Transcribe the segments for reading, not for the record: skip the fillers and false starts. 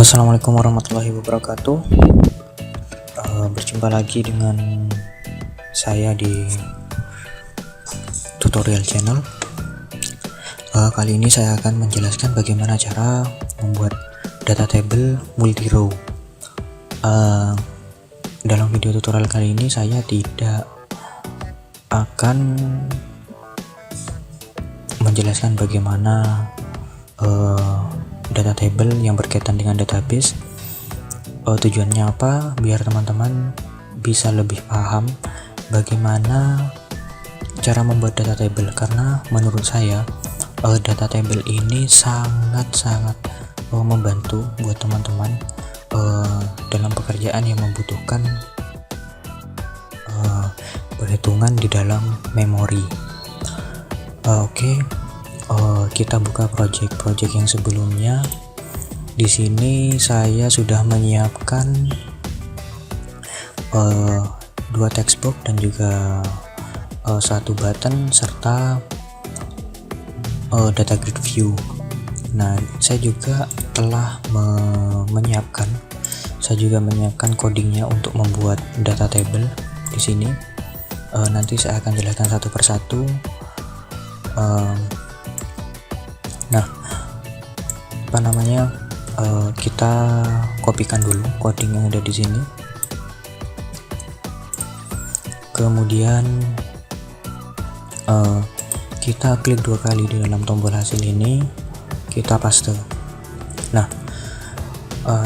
Assalamualaikum warahmatullahi wabarakatuh. Berjumpa lagi dengan saya di tutorial channel. Kali ini saya akan menjelaskan bagaimana cara membuat data table multi row. Dalam video tutorial kali ini saya tidak akan menjelaskan bagaimana data table yang berkaitan dengan database. Tujuannya apa? Biar teman-teman bisa lebih paham bagaimana cara membuat data table, karena menurut saya data table ini sangat-sangat membantu buat teman-teman dalam pekerjaan yang membutuhkan perhitungan di dalam memori. Kita buka project yang sebelumnya. Di sini saya sudah menyiapkan dua textbox dan juga satu button serta data grid view. Nah, saya juga telah menyiapkan codingnya untuk membuat data table di sini. Nanti saya akan jelaskan satu persatu. Kita kopikan dulu coding yang ada di sini. Kemudian kita klik dua kali di dalam tombol hasil ini, kita paste. Nah,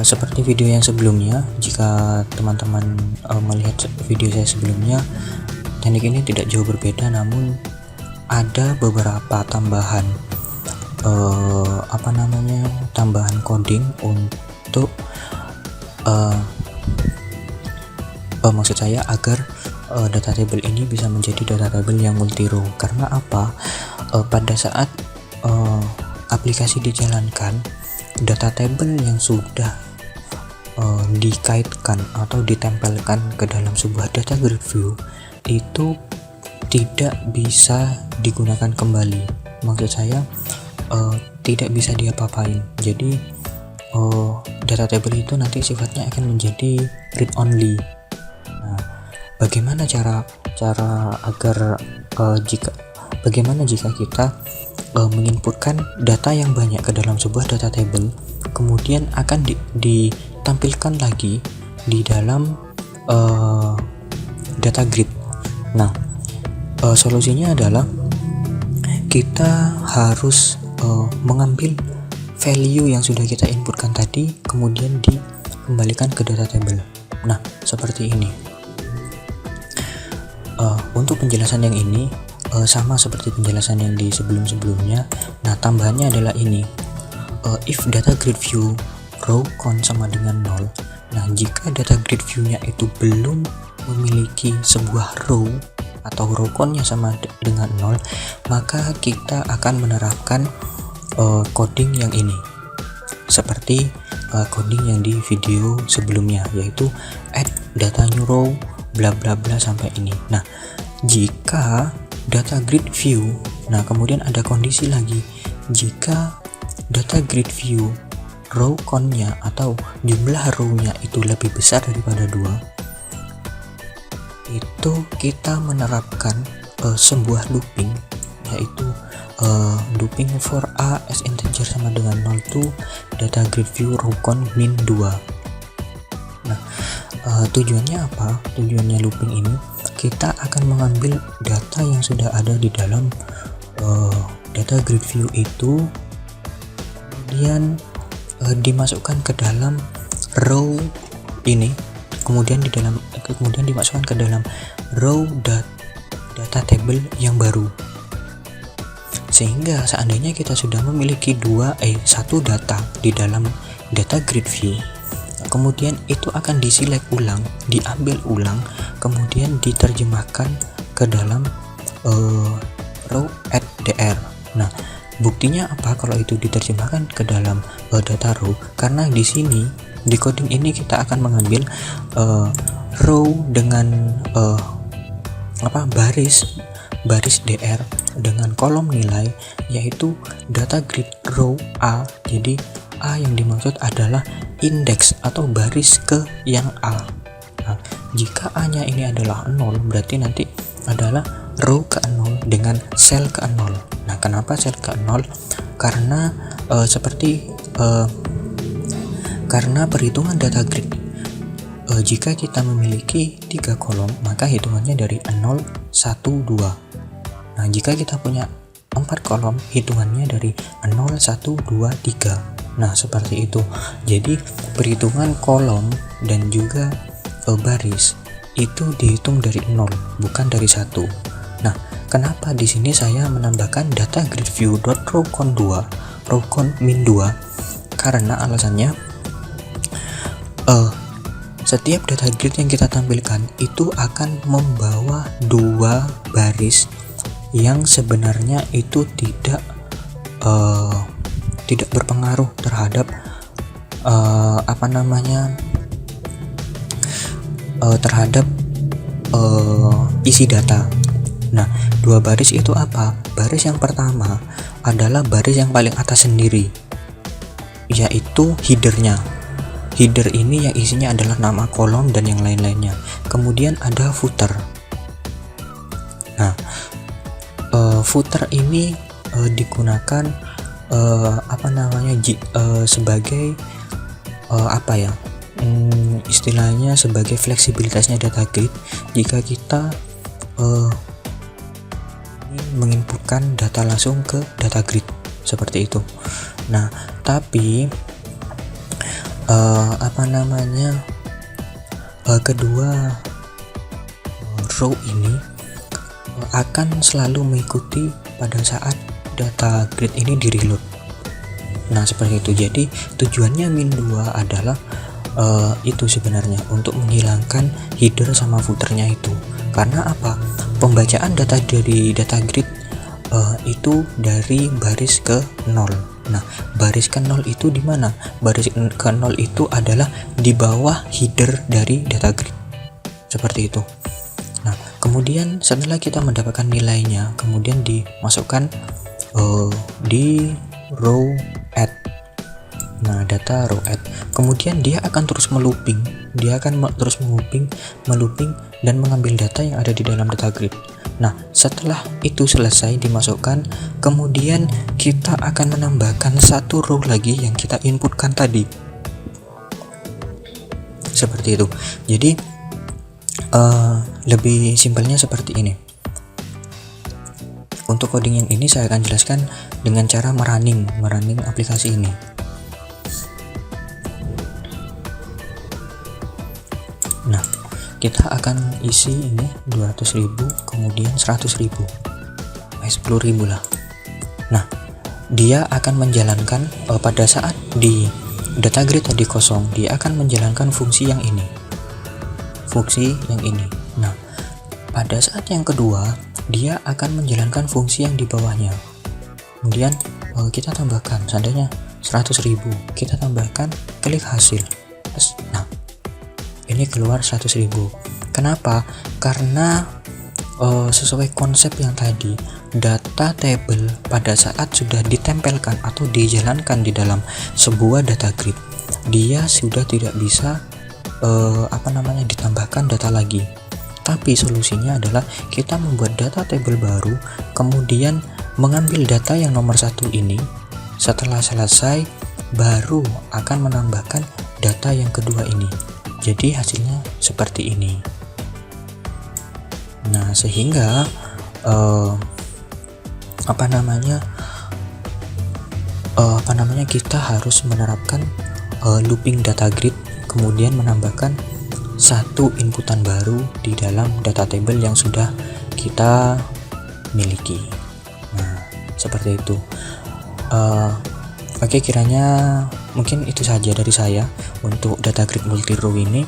seperti video yang sebelumnya, jika teman-teman melihat video saya sebelumnya, teknik ini tidak jauh berbeda, namun ada beberapa tambahan tambahan coding untuk maksud saya agar data table ini bisa menjadi data table yang multi row. Karena apa? Pada saat aplikasi dijalankan, data table yang sudah dikaitkan atau ditempelkan ke dalam sebuah data grid view itu tidak bisa digunakan kembali. Maksud saya tidak bisa diapa-apain. Jadi data table itu nanti sifatnya akan menjadi read only. Nah, bagaimana jika kita menginputkan data yang banyak ke dalam sebuah data table, kemudian akan ditampilkan lagi di dalam data grid. Nah, solusinya adalah kita harus mengambil value yang sudah kita inputkan tadi, kemudian dikembalikan ke data table. Nah, seperti ini. Untuk penjelasan yang ini sama seperti penjelasan yang di sebelumnya. Nah, tambahannya adalah ini. If data grid view row count sama dengan 0. Nah, jika data grid view-nya itu belum memiliki sebuah row atau row count-nya sama dengan 0, maka kita akan menerapkan coding yang ini, seperti coding yang di video sebelumnya, yaitu add data new row bla bla bla sampai ini. Nah, jika data grid view, nah kemudian ada kondisi lagi, jika data grid view row count-nya atau jumlah row-nya itu lebih besar daripada 2, itu kita menerapkan sebuah looping, yaitu looping for a as integer sama dengan 0 to data grid view row count min 2. Nah, tujuannya apa? Tujuannya looping ini, kita akan mengambil data yang sudah ada di dalam data grid view itu, kemudian dimasukkan ke dalam row ini, kemudian dimasukkan ke dalam row data table yang baru. Sehingga seandainya kita sudah memiliki satu data di dalam data grid view, kemudian itu akan diselect ulang, diambil ulang, kemudian diterjemahkan ke dalam row add dr. Nah, buktinya apa kalau itu diterjemahkan ke dalam data row? Karena di sini di coding ini kita akan mengambil row dengan baris dr dengan kolom nilai, yaitu data grid row A. Jadi A yang dimaksud adalah indeks atau baris ke yang A. Nah, jika A-nya ini adalah 0, berarti nanti adalah row ke-0 dengan sel ke-0. Nah, kenapa sel ke-0? Karena karena perhitungan data grid, jika kita memiliki 3 kolom, maka hitungannya dari 0, 1, 2. Nah, jika kita punya 4 kolom, hitungannya dari 0, 1, 2, 3. Nah, seperti itu. Jadi perhitungan kolom dan juga baris itu dihitung dari 0, bukan dari 1. Nah, kenapa di sini saya menambahkan data grid view.rowcon 2, rowcon min 2? Karena alasannya setiap data grid yang kita tampilkan itu akan membawa 2 baris yang sebenarnya itu tidak berpengaruh terhadap terhadap isi data. Nah, 2 baris itu apa? Baris yang pertama adalah baris yang paling atas sendiri, yaitu headernya. Header ini yang isinya adalah nama kolom dan yang lain-lainnya. Kemudian ada footer. Nah, footer ini digunakan sebagai istilahnya sebagai fleksibilitasnya data grid jika kita menginputkan data langsung ke data grid seperti itu. Nah, tapi kedua row ini akan selalu mengikuti pada saat data grid ini di reload. Nah, seperti itu. Jadi tujuannya min 2 adalah itu sebenarnya untuk menghilangkan header sama footernya itu. Karena apa? Pembacaan data dari data grid itu dari baris ke 0. Nah, baris ke 0 itu di mana? Baris ke 0 itu adalah di bawah header dari data grid. Seperti itu. Nah, kemudian setelah kita mendapatkan nilainya, kemudian dimasukkan di row add. Nah, data row add. Kemudian dia akan terus melooping. Dia akan terus melooping dan mengambil data yang ada di dalam data grid. Nah, setelah itu selesai dimasukkan, kemudian kita akan menambahkan 1 row lagi yang kita inputkan tadi. Seperti itu. Jadi lebih simpelnya seperti ini. Untuk coding yang ini saya akan jelaskan dengan cara merunning aplikasi ini. Nah, kita akan isi ini 200.000, kemudian 100.000, 10.000 lah. Nah, dia akan menjalankan pada saat di data grid tadi kosong, dia akan menjalankan fungsi yang ini. Nah, pada saat yang kedua, dia akan menjalankan fungsi yang di bawahnya. Kemudian kita tambahkan, seandainya 100.000, kita tambahkan klik hasil. Nah, ini keluar 100.000. Kenapa? Karena sesuai konsep yang tadi, data table pada saat sudah ditempelkan atau dijalankan di dalam sebuah data grid, dia sudah tidak bisa ditambahkan data lagi. Tapi solusinya adalah kita membuat data table baru, kemudian mengambil data yang nomor 1 ini. Setelah selesai, baru akan menambahkan data yang kedua ini. Jadi hasilnya seperti ini. Nah, sehingga kita harus menerapkan looping data grid, kemudian menambahkan 1 inputan baru di dalam data table yang sudah kita miliki. Nah, seperti itu. Oke, kiranya mungkin itu saja dari saya untuk data grid multi row ini.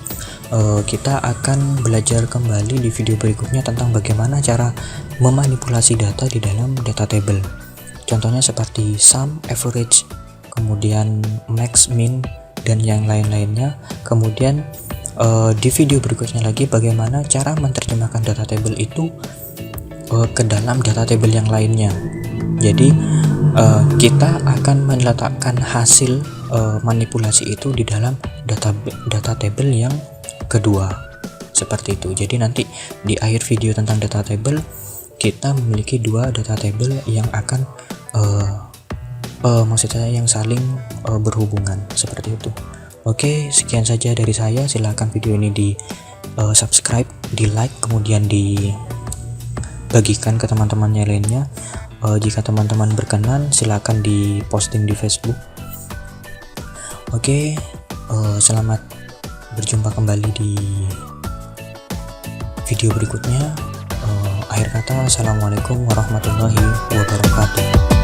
Kita akan belajar kembali di video berikutnya tentang bagaimana cara memanipulasi data di dalam data table. Contohnya seperti sum, average, kemudian max, min, dan yang lain-lainnya. Kemudian di video berikutnya lagi bagaimana cara menerjemahkan data table itu ke dalam data table yang lainnya. Jadi kita akan meletakkan hasil manipulasi itu di dalam data table yang kedua, seperti itu. Jadi nanti di akhir video tentang data table kita memiliki dua data table yang akan maksud saya yang saling berhubungan, seperti itu. Oke, sekian saja dari saya. Silahkan video ini di subscribe, di like, kemudian dibagikan ke teman-temannya lainnya. Jika teman-teman berkenan, silahkan di posting di Facebook. Oke, selamat berjumpa kembali di video berikutnya. Akhir kata, assalamualaikum warahmatullahi wabarakatuh.